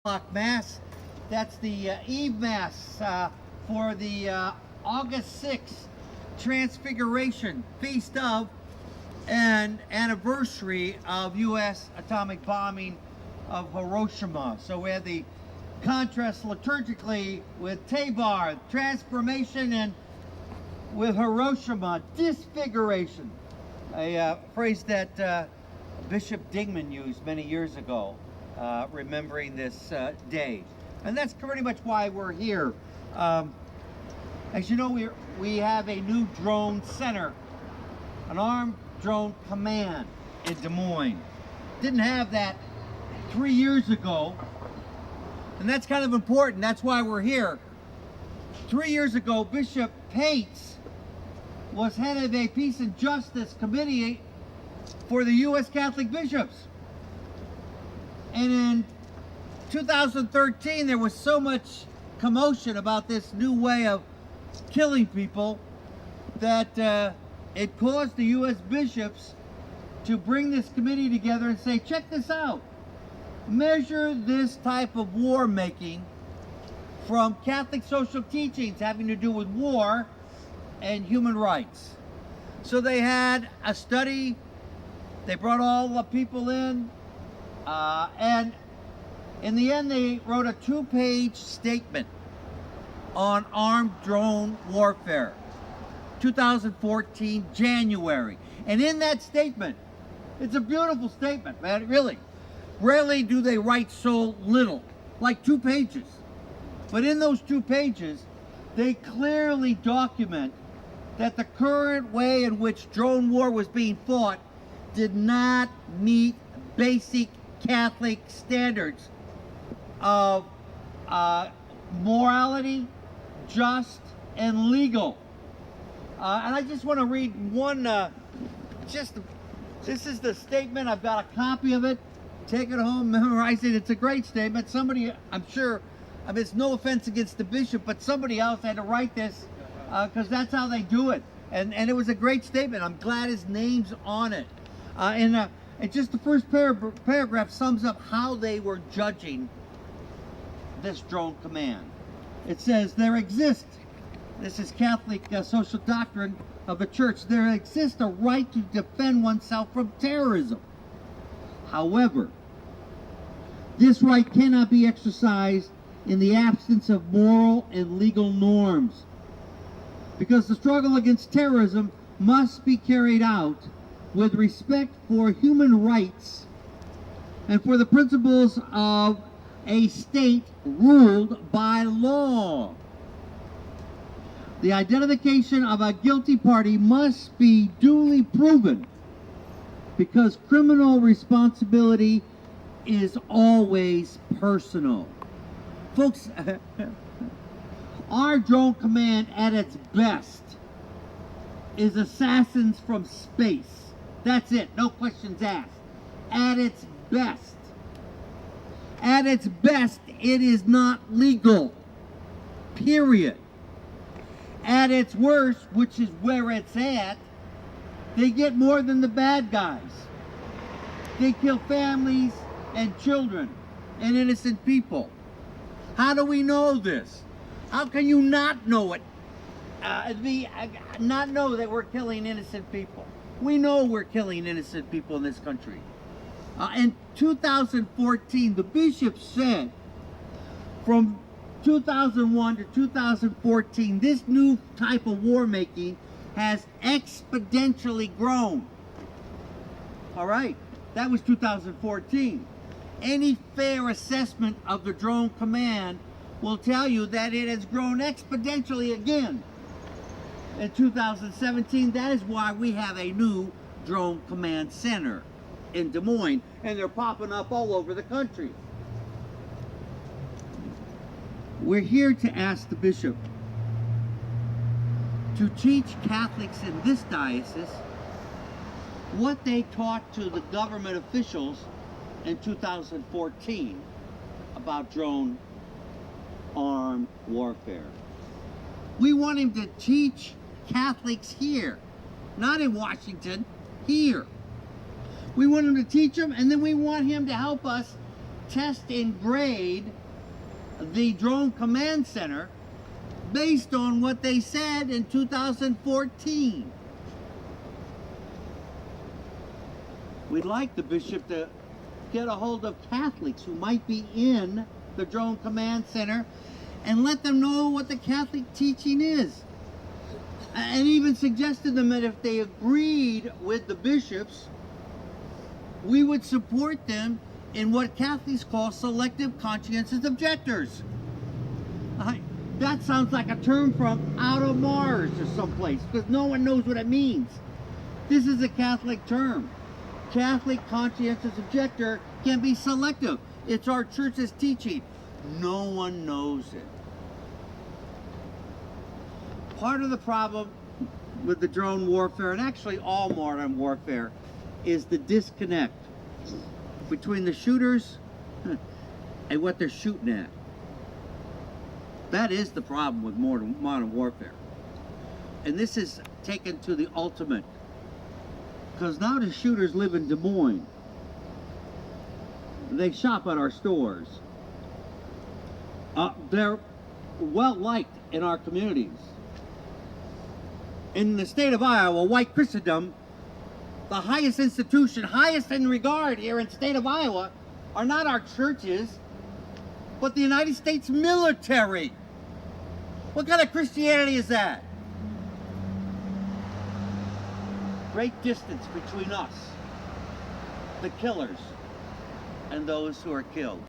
Mass. That's the Eve Mass for the August 6th Transfiguration Feast of and anniversary of U.S. atomic bombing of Hiroshima. So we have the contrast liturgically with Tabar, transformation, and with Hiroshima, disfiguration. A phrase that Bishop Dingman used many years ago, remembering this day. And that's pretty much why we're here. As you know, we have a new drone center, an armed drone command in Des Moines. Didn't have that 3 years ago, and that's kind of important. That's why we're here. 3 years ago, Bishop Pates was head of a Peace and Justice Committee for the U.S. Catholic bishops. And in 2013, there was so much commotion about this new way of killing people that it caused the U.S. bishops to bring this committee together and say, check this out. Measure this type of war making from Catholic social teachings having to do with war and human rights. So they had a study, they brought all the people in, and in the end they wrote a 2-page statement on armed drone warfare, 2014, January. And in that statement, it's a beautiful statement, man, really. Rarely do they write so little, like 2 pages. But in those 2 pages, they clearly document that the current way in which drone war was being fought did not meet basic Catholic standards of morality, just, and legal. And I just want to read one, this is the statement. I've got a copy of it. Take it home, memorize it. It's a great statement. Somebody, I'm sure, I mean, it's no offense against the bishop, but somebody else had to write this because that's how they do it. And it was a great statement. I'm glad his name's on it. And just the first paragraph sums up how they were judging this drone command. It says, there exists, this is Catholic social doctrine of the church, there exists a right to defend oneself from terrorism. However, this right cannot be exercised in the absence of moral and legal norms, because the struggle against terrorism must be carried out with respect for human rights and for the principles of a state ruled by law. The identification of a guilty party must be duly proven, because criminal responsibility is always personal. Folks, our drone command at its best is assassins from space. That's it, no questions asked. At its best. At its best, it is not legal. Period. At its worst, which is where it's at, they get more than the bad guys. They kill families and children and innocent people. How do we know this? How can you not know it? Not know that we're killing innocent people. We know we're killing innocent people in this country. In 2014, the bishop said, from 2001 to 2014, this new type of war making has exponentially grown. All right, that was 2014. Any fair assessment of the drone command will tell you that it has grown exponentially again in 2017. That is why we have a new drone command center in Des Moines, and they're popping up all over the country. We're here to ask the bishop to teach Catholics in this diocese what they taught to the government officials in 2014 about drone armed warfare. We want him to teach Catholics here, not in Washington, here. We want him to teach them, and then we want him to help us test and grade the Drone Command Center based on what they said in 2014. We'd like the bishop to get a hold of Catholics who might be in the Drone Command Center and let them know what the Catholic teaching is. And even suggested them that if they agreed with the bishops, we would support them in what Catholics call selective conscientious objectors. That sounds like a term from out of Mars or someplace, because no one knows what it means. This is a Catholic term. Catholic conscientious objector can be selective. It's our church's teaching. No one knows it. Part of the problem with the drone warfare, and actually all modern warfare, is the disconnect between the shooters and what they're shooting at. That is the problem with modern warfare. And this is taken to the ultimate. Because now the shooters live in Des Moines. They shop at our stores. They're well liked in our communities. In the state of Iowa, white Christendom, the highest institution, highest in regard here in the state of Iowa, are not our churches, but the United States military. What kind of Christianity is that? Great distance between us, the killers, and those who are killed.